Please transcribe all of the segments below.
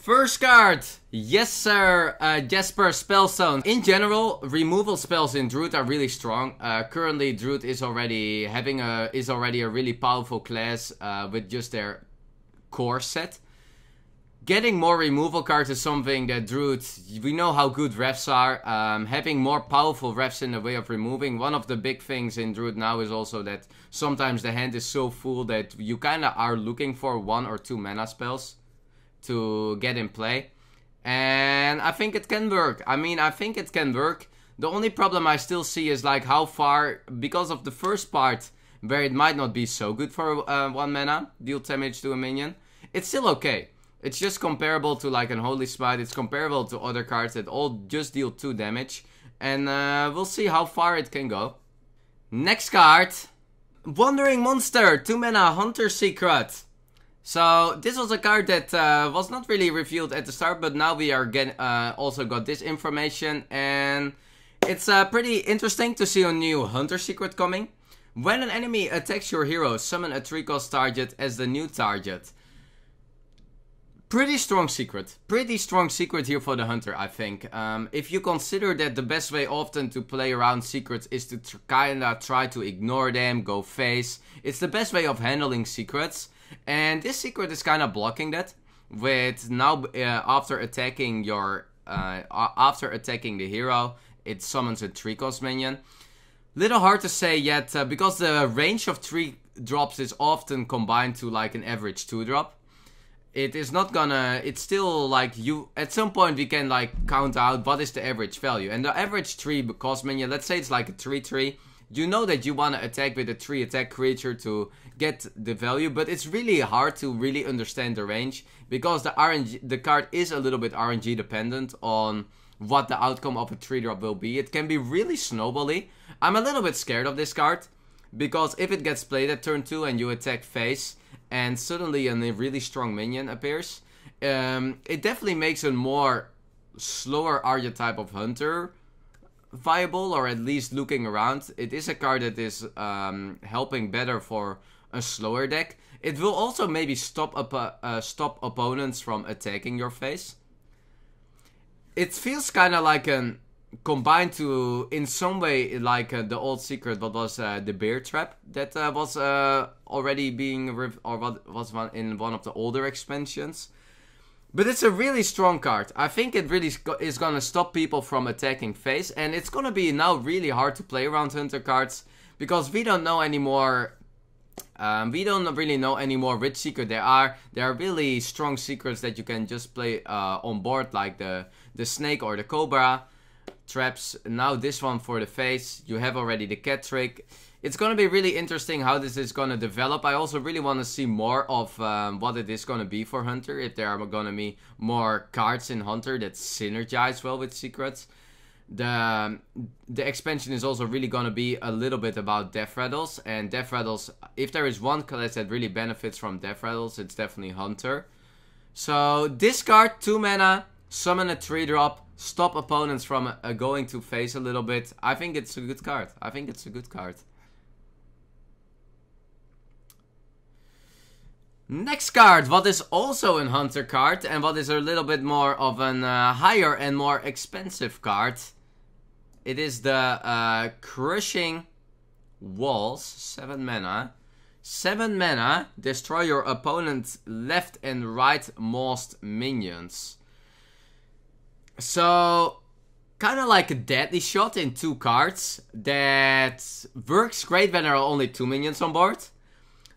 First card, yes sir, Jasper Spellstone. In general, removal spells in Druid are really strong. Currently, Druid is already a really powerful class with just their core set. Getting more removal cards is something that Druid, we know how good refs are. Having more powerful refs in the way of removing. One of the big things in Druid now is also that sometimes the hand is so full that you kind of are looking for 1 or 2 mana spells to get in play. And I think it can work. I think it can work. The only problem I still see is like how far, because of the first part where it might not be so good for 1 mana, deal damage to a minion. It's still okay. It's just comparable to like an Holy Smite. It's comparable to other cards that all just deal 2 damage. And we'll see how far it can go. Next card. Wandering Monster. 2 mana Hunter Secret. So this was a card that was not really revealed at the start. But now we are also got this information. And it's pretty interesting to see a new Hunter Secret coming. When an enemy attacks your hero, summon a 3-cost target as the new target. Pretty strong secret. Pretty strong secret here for the Hunter, I think. If you consider that the best way often to play around secrets is to kinda try to ignore them, go face. It's the best way of handling secrets. And this secret is kinda blocking that. With now, after attacking the hero, it summons a 3-cost minion. Little hard to say yet, because the range of 3 drops is often combined to like an average 2-drop. It is not gonna, it's still like at some point we can like count out what is the average value. And the average 3-cost minion, let's say it's like a 3/3. You know that you wanna attack with a 3-attack creature to get the value. But it's really hard to really understand the range. Because the card is a little bit RNG dependent on what the outcome of a 3-drop will be. It can be really snowbally. I'm a little bit scared of this card. Because if it gets played at turn 2 and you attack face, and suddenly a really strong minion appears, it definitely makes a more slower archetype of Hunter viable, or at least looking around. It is a card that is helping better for a slower deck. It will also maybe stop opponents from attacking your face. It feels kind of like an combined to, in some way, like the old secret, what was the bear trap that was already being, or what was in one of the older expansions. But it's a really strong card. I think it really is gonna stop people from attacking face, and it's gonna be now really hard to play around Hunter cards because we don't know anymore. We don't really know anymore which secret there are. There are really strong secrets that you can just play on board, like the snake or the cobra traps. Now this one for the face. You have already the cat trick. It's gonna be really interesting how this is gonna develop. I also really want to see more of what it is gonna be for Hunter. If there are gonna be more cards in Hunter that synergize well with secrets. The expansion is also really gonna be a little bit about Death Rattles. And Death Rattles, if there is one class that really benefits from Death Rattles, it's definitely Hunter. So discard 2 mana, summon a 3-drop, stop opponents from going to face a little bit. I think it's a good card. I think it's a good card. Next card, what is also an Hunter card, and what is a little bit more of an higher and more expensive card. It is the Crushing Walls, 7 mana. 7 mana, destroy your opponent's left and rightmost minions. So, kind of like a deadly shot in 2 cards that works great when there are only 2 minions on board.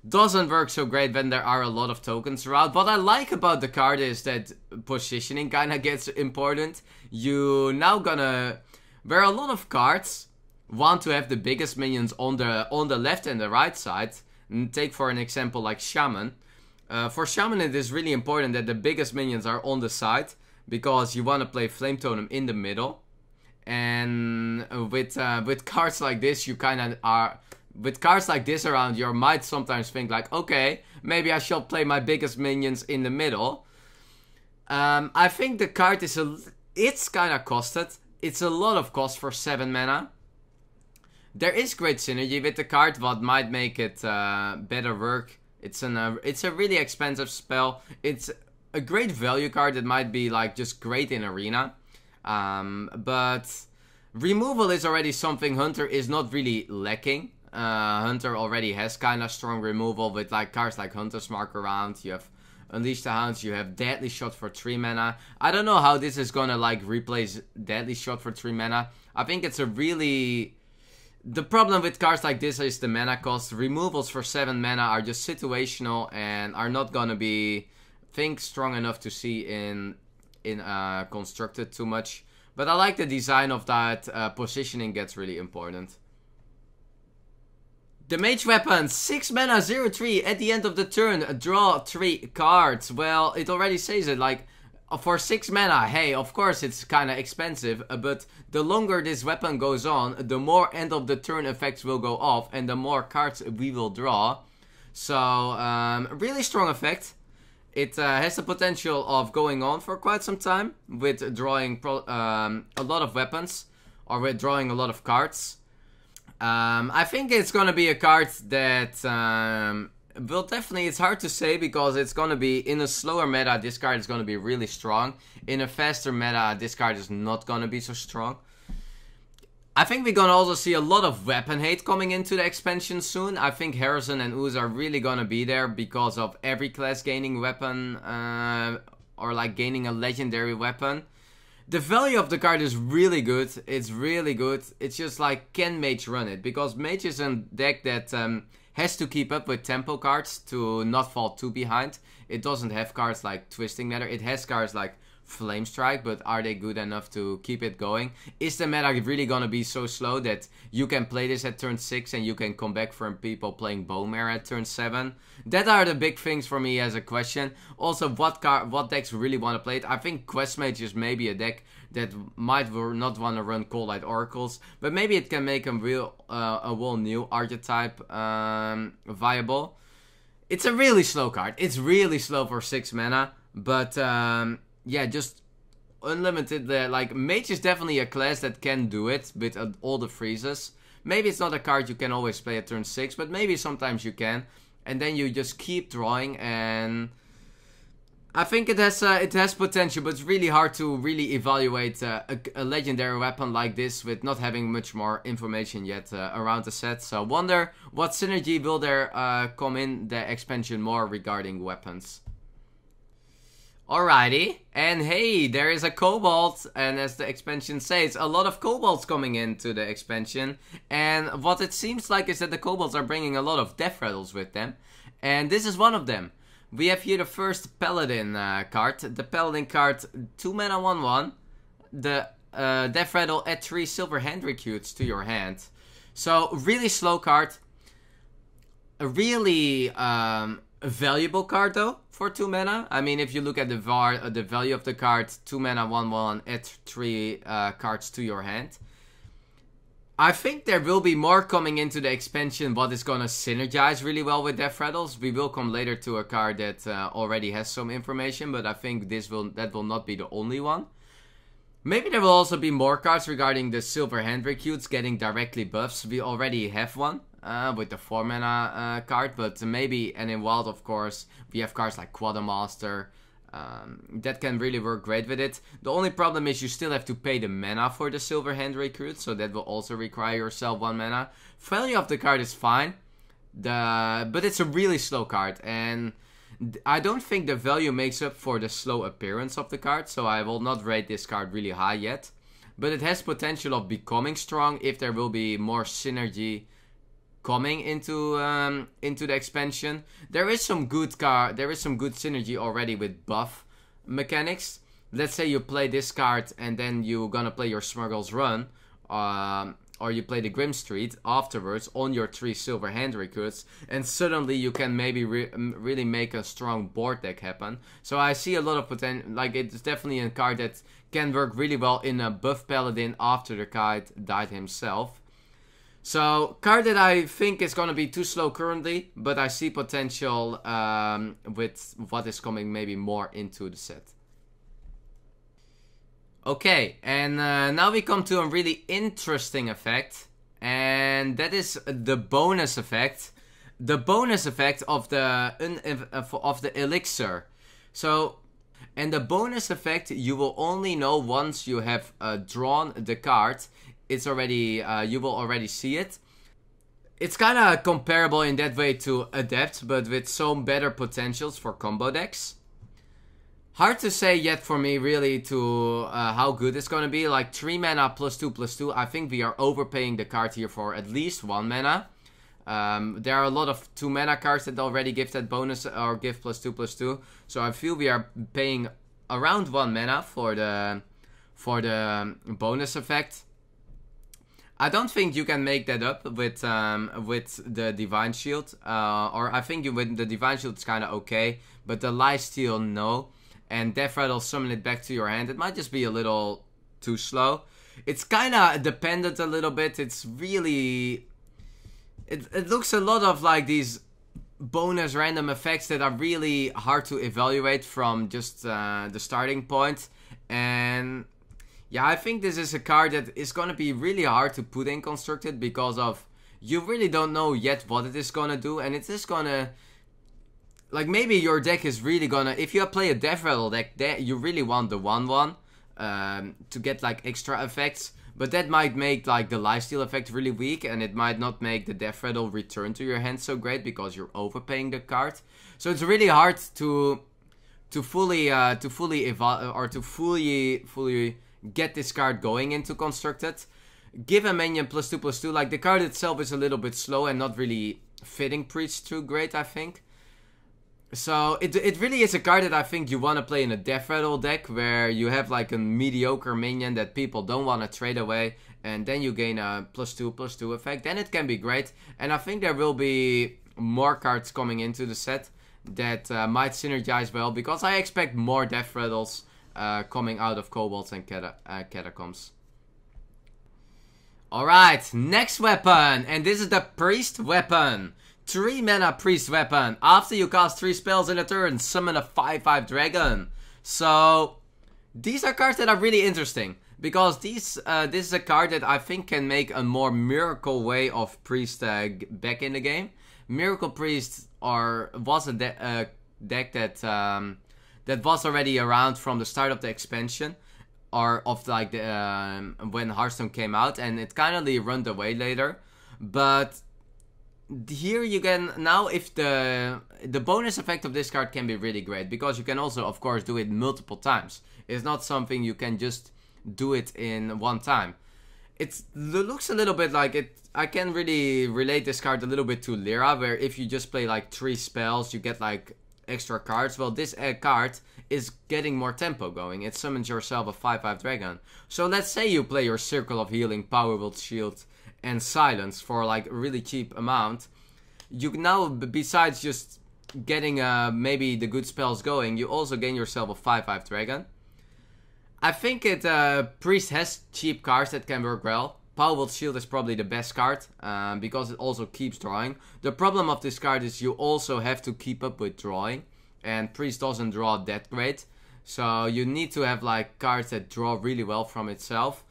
Doesn't work so great when there are a lot of tokens around. What I like about the card is that positioning kind of gets important. You now gonna, where a lot of cards want to have the biggest minions on the left and the right side. And take for an example like Shaman. For Shaman it is really important that the biggest minions are on the side, because you want to play Flame Totem in the middle. And with cards like this, you kind of are. With cards like this around, you might sometimes think like, okay, maybe I shall play my biggest minions in the middle. I think the card is it's kind of costed. It's a lot of cost for 7 mana. There is great synergy with the card, what might make it better work. It's a really expensive spell. It's a great value card that might be like just great in Arena. But removal is already something Hunter is not really lacking. Hunter already has kind of strong removal with like cards like Hunter's Mark around. You have Unleash the Hounds, you have Deadly Shot for 3 mana. I don't know how this is gonna like replace Deadly Shot for 3 mana. I think it's a really... The problem with cards like this is the mana cost. Removals for 7 mana are just situational and are not gonna be, think, strong enough to see in Constructed too much. But I like the design of that. Positioning gets really important. The Mage weapon, 6 mana, 0/3, at the end of the turn, draw 3 cards. Well, it already says it, like, for 6 mana, hey, of course it's kinda expensive, but the longer this weapon goes on, the more end of the turn effects will go off, and the more cards we will draw. So, really strong effect. It has the potential of going on for quite some time, with drawing a lot of weapons, or with drawing a lot of cards. I think it's gonna be a card that, well, definitely, it's hard to say because it's gonna be, in a slower meta, this card is gonna be really strong. In a faster meta, this card is not gonna be so strong. I think we're gonna also see a lot of weapon hate coming into the expansion soon. I think Harrison and Ooze are really gonna be there because of every class gaining weapon, or like gaining a legendary weapon. The value of the card is really good. It's really good. It's just like, can Mage run it? Because Mage is a deck that has to keep up with tempo cards to not fall too behind. It doesn't have cards like Twisting Nether. It has cards like Flame Strike, but are they good enough to keep it going? Is the meta really gonna be so slow that you can play this at turn 6 and you can come back from people playing Bone Mare at turn 7? That are the big things for me as a question. Also, what decks really want to play it? I think Quest Mage is maybe a deck that might not want to run Cold Light Oracles, but maybe it can make a whole new archetype viable. It's a really slow card. It's really slow for 6 mana, but yeah, just unlimited. Like, Mage is definitely a class that can do it with all the freezes. Maybe it's not a card you can always play at turn 6, but maybe sometimes you can. And then you just keep drawing, and I think it has potential, but it's really hard to really evaluate a legendary weapon like this with not having much more information yet around the set. So wonder what synergy will there come in the expansion more regarding weapons. Alrighty, and hey, there is a Kobold, and as the expansion says, a lot of Kobolds coming into the expansion, and what it seems like is that the Kobolds are bringing a lot of Death Rattles with them, and this is one of them. We have here the first Paladin card, the Paladin card, 2 mana 1/1, the Death Rattle add 3 silver hand recruits to your hand. So, really slow card, a really valuable card though, for 2 mana. I mean, if you look at the value of the card, 2 mana 1/1, add 3 cards to your hand. I think there will be more coming into the expansion what is gonna synergize really well with Death Rattles. We will come later to a card that already has some information, but I think that will not be the only one. Maybe there will also be more cards regarding the silver hand recruits getting directly buffs. We already have one. With the 4 mana card, but maybe, and in Wild of course, we have cards like Quadamaster that can really work great with it. The only problem is you still have to pay the mana for the silver hand recruit, so that will also require yourself 1 mana. Value of the card is fine, but it's a really slow card, and I don't think the value makes up for the slow appearance of the card, so I will not rate this card really high yet. But it has potential of becoming strong if there will be more synergy coming into the expansion. There is some good synergy already with buff mechanics. Let's say you play this card and then you're gonna play your Smuggler's Run, or you play the Grim Street afterwards on your 3 silver hand recruits, and suddenly you can maybe really make a strong board deck happen. So I see a lot of potential. Like, it's definitely a card that can work really well in a buff Paladin after the card died himself. So, card that I think is gonna be too slow currently, but I see potential with what is coming maybe more into the set. Okay, and now we come to a really interesting effect, and that is the bonus effect. The bonus effect of the Elixir. So, And the bonus effect you will only know once you have drawn the card. It's already, you will already see it. It's kind of comparable in that way to Adept, but with some better potentials for combo decks. Hard to say yet for me really to how good it's going to be. Like 3 mana +2/+2. I think we are overpaying the card here for at least 1 mana. There are a lot of 2 mana cards that already give that bonus or give +2/+2. So I feel we are paying around 1 mana for the bonus effect. I don't think you can make that up with the Divine Shield. Or I think with the Divine Shield it's kind of okay. But the Lifesteal, no. And Death Rattle, summon it back to your hand. It might just be a little too slow. It's kind of dependent a little bit. It's really... It looks a lot of like these bonus random effects that are really hard to evaluate from just the starting point. And yeah, I think this is a card that is going to be really hard to put in Constructed because of you really don't know yet what it is going to do. And it is going to... Like, maybe your deck is really gonna... If you play a Death Rattle deck, you really want the 1/1 to get, like, extra effects. But that might make, like, the Lifesteal effect really weak. And it might not make the Death Rattle return to your hand so great because you're overpaying the card. So it's really hard to fully get this card going into Constructed. Give a minion +2/+2. Like, the card itself is a little bit slow and not really fitting Priest too great, I think. So, it really is a card that I think you want to play in a Death Rattle deck, where you have like a mediocre minion that people don't want to trade away, and then you gain a +2/+2 effect, then it can be great. And I think there will be more cards coming into the set that might synergize well, because I expect more Death Rattles coming out of Kobolds and Catacombs. Alright, next weapon, and this is the Priest weapon. 3 mana Priest weapon. After you cast 3 spells in a turn, summon a 5/5 dragon. So, these are cards that are really interesting. Because this is a card that I think can make a more miracle way of Priest back in the game. Miracle Priest was a deck that was already around from the start of the expansion. Or of like when Hearthstone came out. And it kind of run away later. But... here you can now, if the bonus effect of this card can be really great, because you can also of course do it multiple times. It's not something you can just do it in one time. It looks a little bit like it. I can really relate this card a little bit to Lyra, where if you just play like 3 spells you get like extra cards. Well, this card is getting more tempo going. It summons yourself a 5/5 dragon. So let's say you play your Circle of Healing, Powerful Shield and Silence for like a really cheap amount. You now, besides just getting maybe the good spells going, you also gain yourself a 5/5 dragon. I think Priest has cheap cards that can work well. Powerful Shield is probably the best card, because it also keeps drawing. The problem of this card is you also have to keep up with drawing, and Priest doesn't draw that great. So you need to have like cards that draw really well from itself.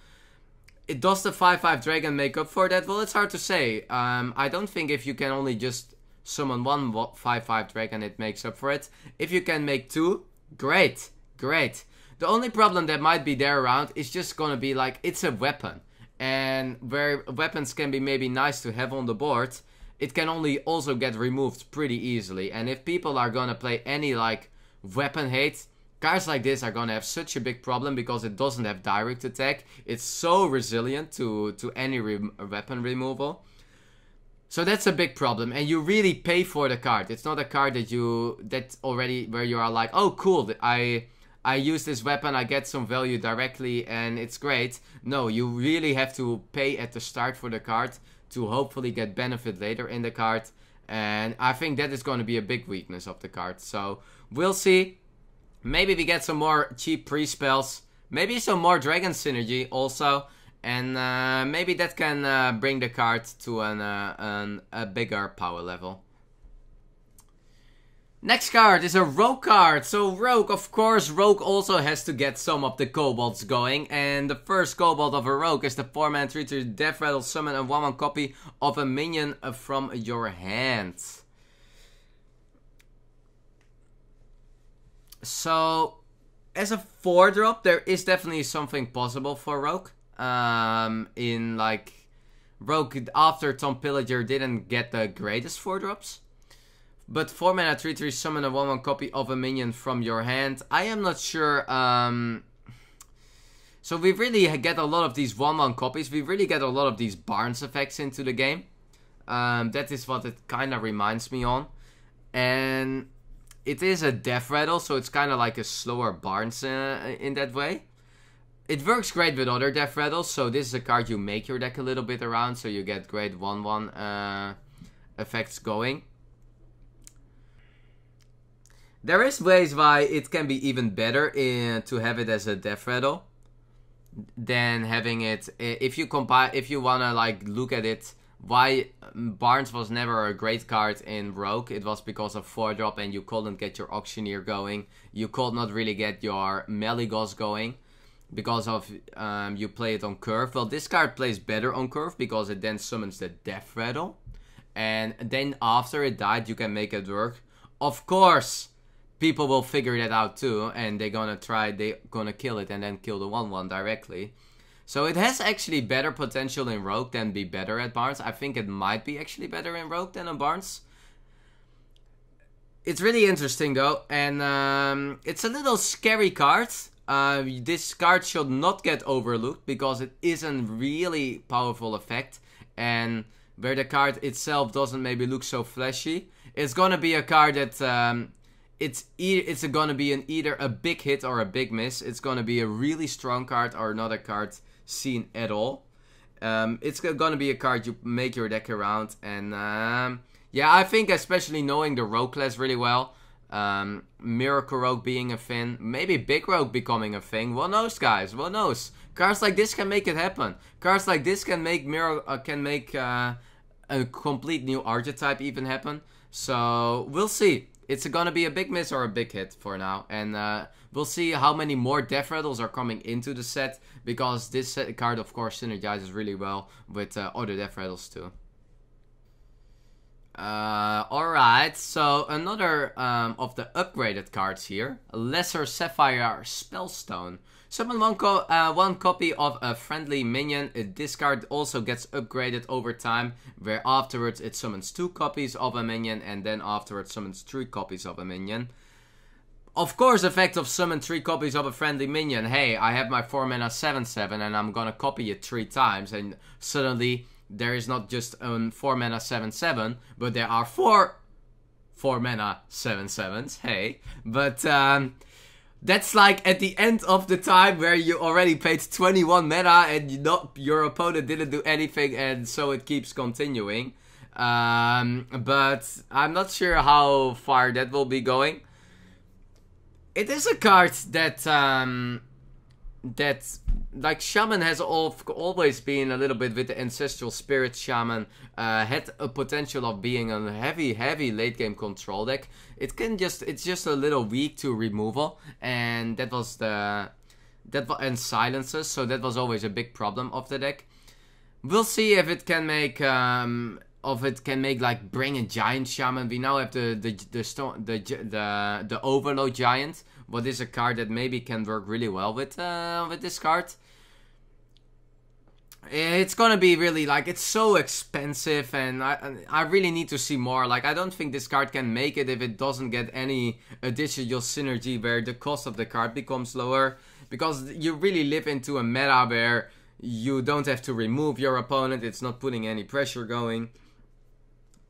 Does the 5/5 dragon make up for that? Well, it's hard to say. I don't think if you can only just summon one 5/5 dragon, it makes up for it. If you can make 2, great, great. The only problem that might be there around is just gonna be like, it's a weapon. And where weapons can be maybe nice to have on the board, it can only also get removed pretty easily. And if people are gonna play any like weapon hate, cards like this are gonna have such a big problem because it doesn't have direct attack. It's so resilient to any weapon removal. So that's a big problem, and you really pay for the card. It's not a card where you are like, oh cool, I use this weapon, I get some value directly and it's great. No, you really have to pay at the start for the card to hopefully get benefit later in the card. And I think that is going to be a big weakness of the card. So we'll see. Maybe we get some more cheap pre-spells. Maybe some more dragon synergy also. And maybe that can bring the card to a bigger power level. Next card is a Rogue card. So Rogue, of course, Rogue also has to get some of the Kobolds going. And the first Kobold of a Rogue is the 4-man 3/3 Death Rattle summon a 1/1 copy of a minion from your hand. So As a 4-drop, there is definitely something possible for Rogue. In like, Rogue after Tom Pillager didn't get the greatest 4-drops. But 4 mana 3/3 summon a 1/1 copy of a minion from your hand. I am not sure. So we really get a lot of these 1/1 copies. We really get a lot of these Barnes effects into the game. That is what it kind of reminds me on. And it is a death rattle, so it's kind of like a slower Barnes in that way. It works great with other death rattles, so this is a card you make your deck a little bit around, so you get great 1/1 effects going. There is ways why it can be even better to have it as a death rattle than having it. If you wanna like look at it, why Barnes was never a great card in Rogue, it was because of 4-drop and you couldn't get your Auctioneer going. You could not really get your Malygos going because of you play it on curve. Well, this card plays better on curve because it then summons the death rattle, and then after it died you can make it work. Of course, people will figure that out too, and they're gonna kill it and then kill the 1/1 directly. So it has actually better potential in Rogue than be better at Barnes. I think it might be actually better in Rogue than on Barnes. It's really interesting though, and it's a little scary card. This card should not get overlooked because it is a really powerful effect, and where the card itself doesn't maybe look so flashy, it's gonna be a card that it's gonna be either a big hit or a big miss. It's gonna be a really strong card or not a card seen at all. It's gonna be a card you make your deck around, and yeah, I think especially knowing the Rogue class really well, Miracle Rogue being a thing, maybe Big Rogue becoming a thing. Who knows, guys? Who knows? Cards like this can make it happen. Cards like this can make a complete new archetype even happen. So we'll see. It's gonna be a big miss or a big hit for now, and we'll see how many more death rattles are coming into the set, because this card of course synergizes really well with other death rattles too. Alright, so another of the upgraded cards here, Lesser Sapphire Spellstone. Summon one copy of a friendly minion. This card also gets upgraded over time, where afterwards it summons 2 copies of a minion, and then afterwards summons 3 copies of a minion. Of course, effect of summon 3 copies of a friendly minion. Hey, I have my 4 mana 7/7 and I'm gonna copy it 3 times, and suddenly there is not just a 4 mana 7/7, but there are 4 mana 7/7s. Hey, but that's like at the end of the time where you already paid 21 mana and your opponent didn't do anything, and so it keeps continuing. But I'm not sure how far that will be going. It is a card that like Shaman has always been a little bit with the Ancestral Spirit Shaman, had a potential of being a heavy late game control deck. It's just a little weak to removal, and and silences, so that was always a big problem of the deck. We'll see if it can make like bring a giant shaman. We now have the Overload Giant, what is a card that maybe can work really well with this card. It's gonna be really, like, it's so expensive, and I really need to see more. Like, I don't think this card can make it if it doesn't get any additional synergy where the cost of the card becomes lower, because you really live into a meta where you don't have to remove your opponent. It's not putting any pressure going.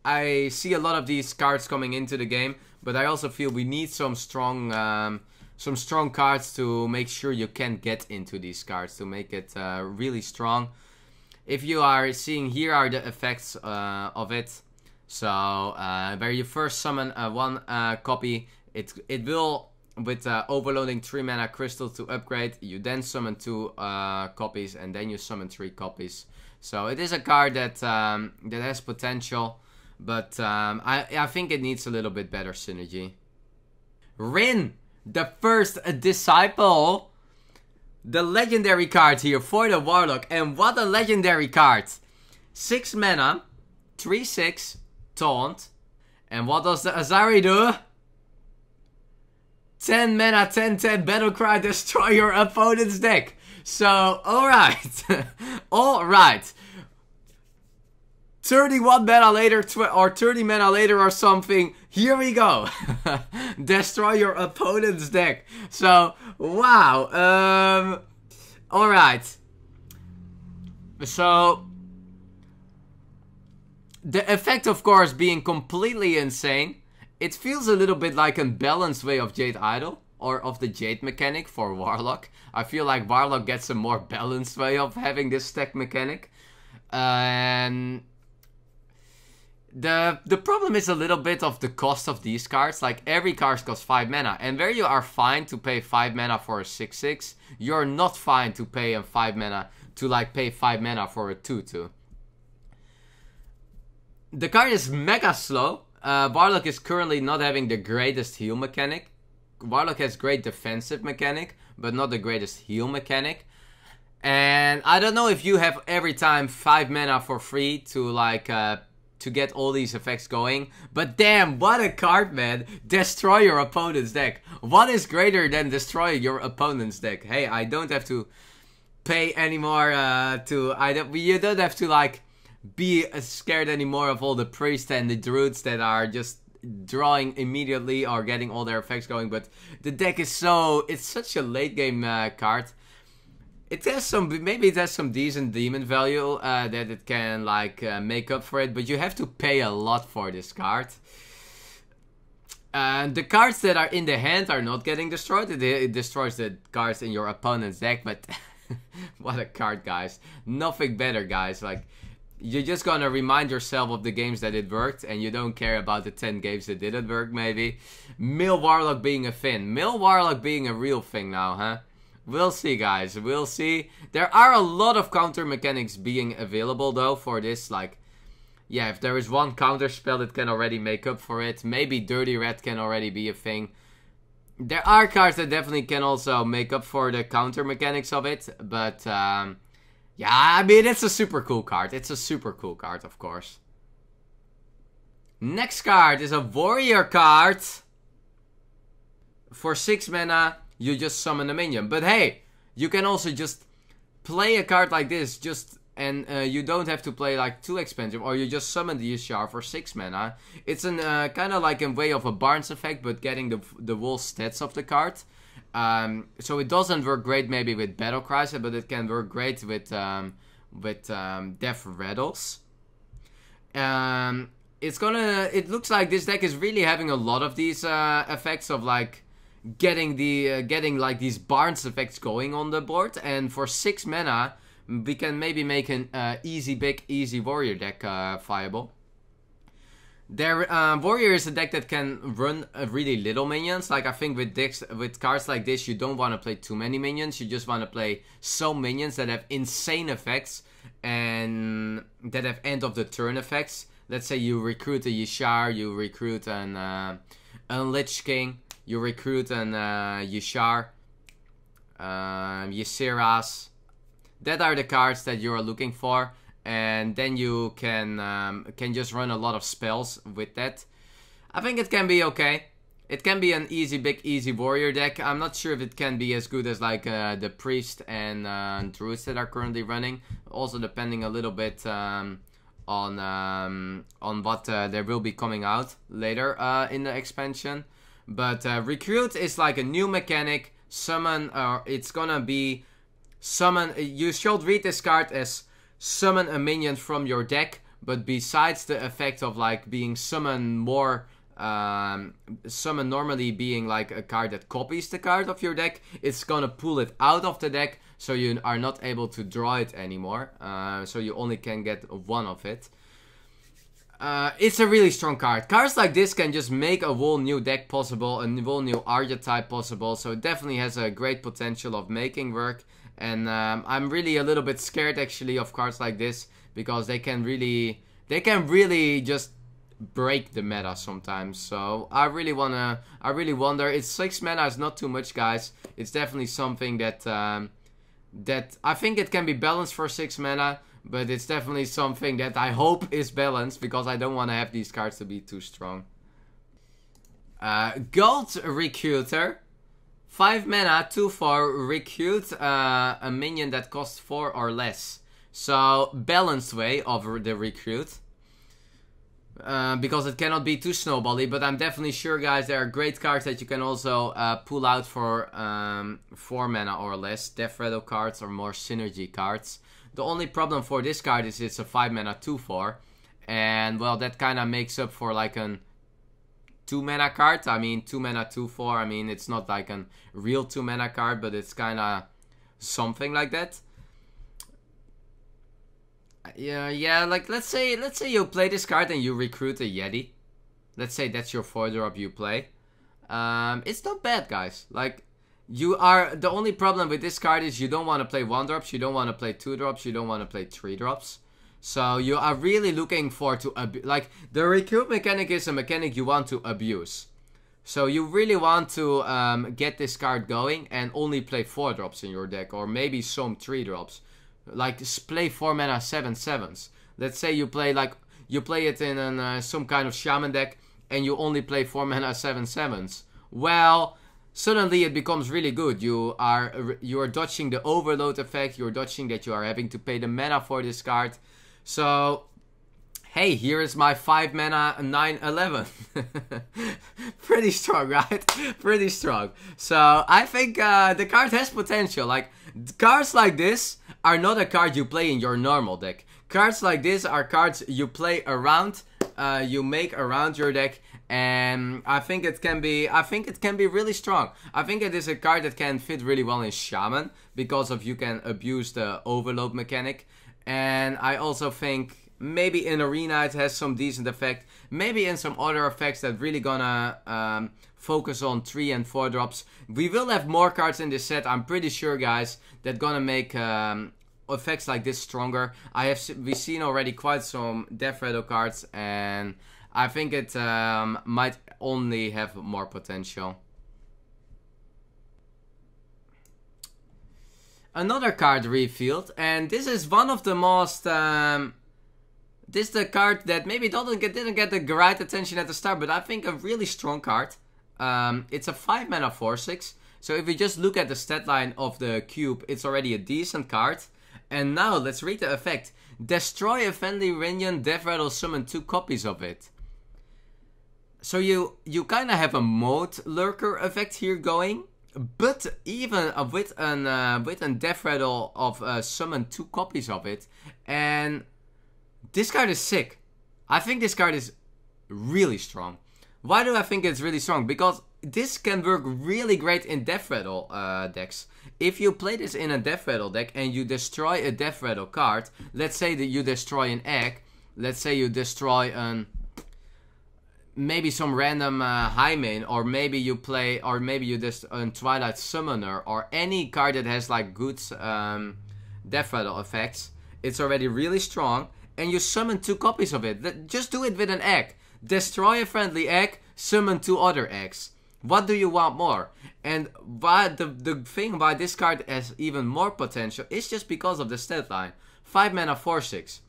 I see a lot of these cards coming into the game, but I also feel we need some strong cards to make sure you can get into these cards, to make it really strong. If you are seeing, here are the effects of it. So where you first summon one copy, it will, with overloading 3 mana crystal to upgrade, you then summon 2 copies, and then you summon 3 copies. So it is a card that that has potential, but I think it needs a little bit better synergy. Rin, the first disciple. The legendary card here for the Warlock, and what a legendary card. 6 mana, 3/6, taunt, and what does the Azari do? 10 mana, 10/10 Battlecry, destroy your opponent's deck. So, alright. Alright. 31 mana later, or 30 mana later or something, here we go. Destroy your opponent's deck. So, wow. Alright. So, the effect, of course, being completely insane. It feels a little bit like a balanced way of Jade Idol, or of the Jade mechanic for Warlock. I feel like Warlock gets a more balanced way of having this stack mechanic. And the problem is a little bit of the cost of these cards. Like, every card costs 5 mana, and where you are fine to pay 5 mana for a 6/6, you're not fine to pay a 5 mana, to like pay 5 mana for a 2/2. The card is mega slow. Warlock is currently not having the greatest heal mechanic. Warlock has great defensive mechanic, but not the greatest heal mechanic. And I don't know if you have every time 5 mana for free to like to get all these effects going. But damn, what a card, man. Destroy your opponent's deck. What is greater than destroy your opponent's deck? Hey, I don't have to pay anymore you don't have to like be scared anymore of all the priests and the druids that are just drawing immediately or getting all their effects going. But the deck is it's such a late game card. It has maybe it has some decent demon value that it can like make up for it, but you have to pay a lot for this card. And the cards that are in the hand are not getting destroyed. It destroys the cards in your opponent's deck, but what a card, guys. Nothing better, guys. Like, you're just gonna remind yourself of the games that it worked, and you don't care about the 10 games that didn't work, maybe. Mill Warlock being a thing. Mill Warlock being a real thing now, huh? We'll see, guys. We'll see. There are a lot of counter mechanics being available, though, for this. Like, yeah, if there is one counter spell that can already make up for it, maybe Dirty Red can already be a thing. There are cards that definitely can also make up for the counter mechanics of it, but yeah, I mean, it's a super cool card. It's a super cool card, of course. Next card is a warrior card. For 6 mana, you just summon a minion. But hey, you can also just play a card like this, and you don't have to play like too expensive, or you just summon the Yashar for 6 mana. It's an kind of like a way of a Barnes effect, but getting the whole stats of the card. So it doesn't work great maybe with Battle Cries, but it can work great with Death Rattles. It looks like this deck is really having a lot of these effects of like getting like these Barnes effects going on the board, and for 6 mana we can maybe make an easy warrior deck viable. Warrior is a deck that can run really little minions. Like, I think with cards like this, you don't want to play too many minions. You just want to play some minions that have insane effects and that have end of the turn effects. Let's say you recruit a Yashar, you recruit a Lich King, you recruit an Yashar, Ysseras. That are the cards that you're looking for. And then you can just run a lot of spells with that. I think it can be okay. It can be an easy warrior deck. I'm not sure if it can be as good as like the priest and druids that are currently running. Also depending a little bit on what there will be coming out later in the expansion. But recruit is like a new mechanic. Summon, it's gonna be summon. You should read this card as summon a minion from your deck, but besides the effect of like being summon more, summon normally being like a card that copies the card of your deck, it's gonna pull it out of the deck, so you are not able to draw it anymore, so you only can get one of it. It's a really strong card. Cards like this can just make a whole new deck possible, a whole new archetype possible, so it definitely has a great potential of making work. And I'm really a little bit scared actually of cards like this, because they can really just break the meta sometimes. So I really wonder. It's 6 mana, it's not too much, guys. It's definitely something that that I think it can be balanced for 6 mana, but it's definitely something that I hope is balanced, because I don't want to have these cards to be too strong. Gold Recruiter. 5 mana, 2/4, recruit a minion that costs 4 or less. So, balanced way of the recruit. Because it cannot be too snowbally, but I'm definitely sure, guys, there are great cards that you can also pull out for 4 mana or less. Death Rattle cards or more synergy cards. The only problem for this card is it's a 5 mana 2/4. And, well, that kind of makes up for like an 2 mana card. I mean, 2 mana 2/4. I mean, it's not like a real 2 mana card, but it's kind of something like that. Yeah, like let's say you play this card and you recruit a Yeti. Let's say that's your 4-drop you play. It's not bad, guys. Like, you are, the only problem with this card is you don't want to play 1-drops, you don't want to play 2-drops, you don't want to play 3-drops. So you are really looking for like, the recruit mechanic is a mechanic you want to abuse. So you really want to get this card going and only play 4-drops in your deck, or maybe some 3-drops. Like, play 4 mana 7/7s. Let's say you play it in some kind of shaman deck and you only play 4 mana 7/7s. Well, suddenly it becomes really good. You are dodging the overload effect. You're dodging that you are having to pay the mana for this card. So, hey, here is my 5 mana 9/11. Pretty strong, right? Pretty strong. So, I think the card has potential. Like, cards like this are not a card you play in your normal deck. Cards like this are cards you play around, you make around your deck, and I think it can be really strong. I think it is a card that can fit really well in Shaman because of you can abuse the overload mechanic, and I also think maybe in Arena it has some decent effect. Maybe in some other effects that really gonna focus on 3 and 4 drops. We will have more cards in this set, I'm pretty sure, guys, that gonna make effects like this stronger. We've seen already quite some Death Rattle cards, and I think it might only have more potential. Another card revealed, and this is one of the most this is the card that maybe didn't get the right attention at the start, but I think a really strong card. It's a 5 mana 4/6. So if we just look at the stat line of the cube, it's already a decent card. And now let's read the effect. Destroy a friendly minion, Death Rattle, summon 2 copies of it. So you kind of have a mode lurker effect here going. But even with a Death Rattle of summon 2 copies of it. And this card is sick. I think this card is really strong. Why do I think it's really strong? Because this can work really great in Death Rattle decks. If you play this in a Death Rattle deck and you destroy a Death Rattle card, let's say that you destroy an egg, let's say you destroy maybe some random high main, or maybe you just Twilight Summoner, or any card that has like good Death Rattle effects, it's already really strong, and you summon 2 copies of it. Just do it with an egg. Destroy a friendly egg, summon 2 other eggs. What do you want more? And why the thing why this card has even more potential is just because of the stat line. 5 mana 4/6.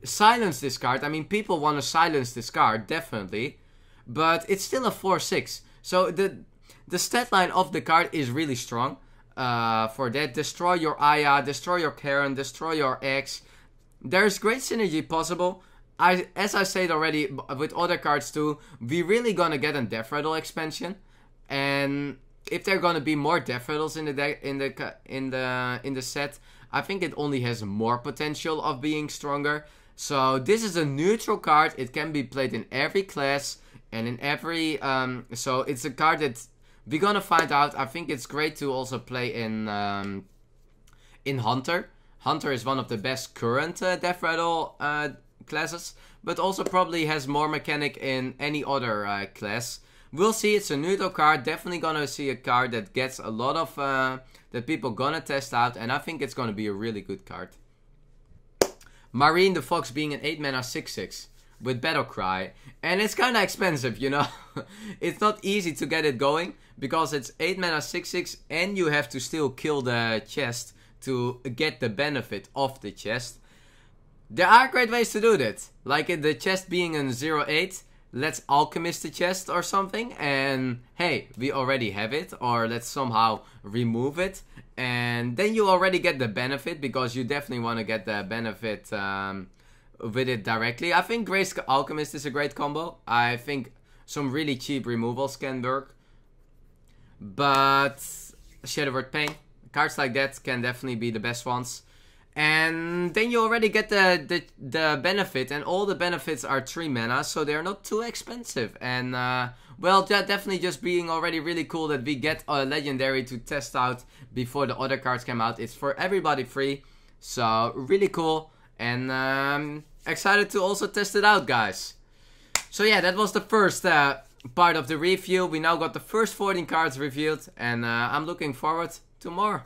Silence this card. I mean, people want to silence this card, definitely. But it's still a 4/6. So the stat line of the card is really strong. For that, destroy your Aya, destroy your Karen, destroy your eggs. There's great synergy possible. As I said already, with other cards too, we really gonna get a Death Rattle expansion, and if there are gonna be more Death Rattles in the set, I think it only has more potential of being stronger. So this is a neutral card. It can be played in every class and in every. So it's a card that we're gonna find out. I think it's great to also play in Hunter. Hunter is one of the best current Death Rattle classes, but also probably has more mechanic in any other class. We'll see. It's a neutral card. Definitely gonna see a card that gets a lot of that people gonna test out, and I think it's gonna be a really good card. Marin the Fox being an 8 mana 6/6 with Battle Cry, and it's kind of expensive, you know. It's not easy to get it going because it's 8 mana 6/6, and you have to still kill the chest to get the benefit of the chest. There are great ways to do that, like in the chest being a 0/8, let's alchemist the chest or something, and hey, we already have it, or let's somehow remove it, and then you already get the benefit, because you definitely want to get the benefit with it directly. I think Grace Alchemist is a great combo. I think some really cheap removals can work, but Shadowword Pain, cards like that can definitely be the best ones. And then you already get the benefit, and all the benefits are 3 mana, so they're not too expensive. And, well, that definitely just being already really cool that we get a legendary to test out before the other cards come out. It's for everybody free, so really cool. And excited to also test it out, guys. So yeah, that was the first part of the review. We now got the first 14 cards reviewed, and I'm looking forward to more.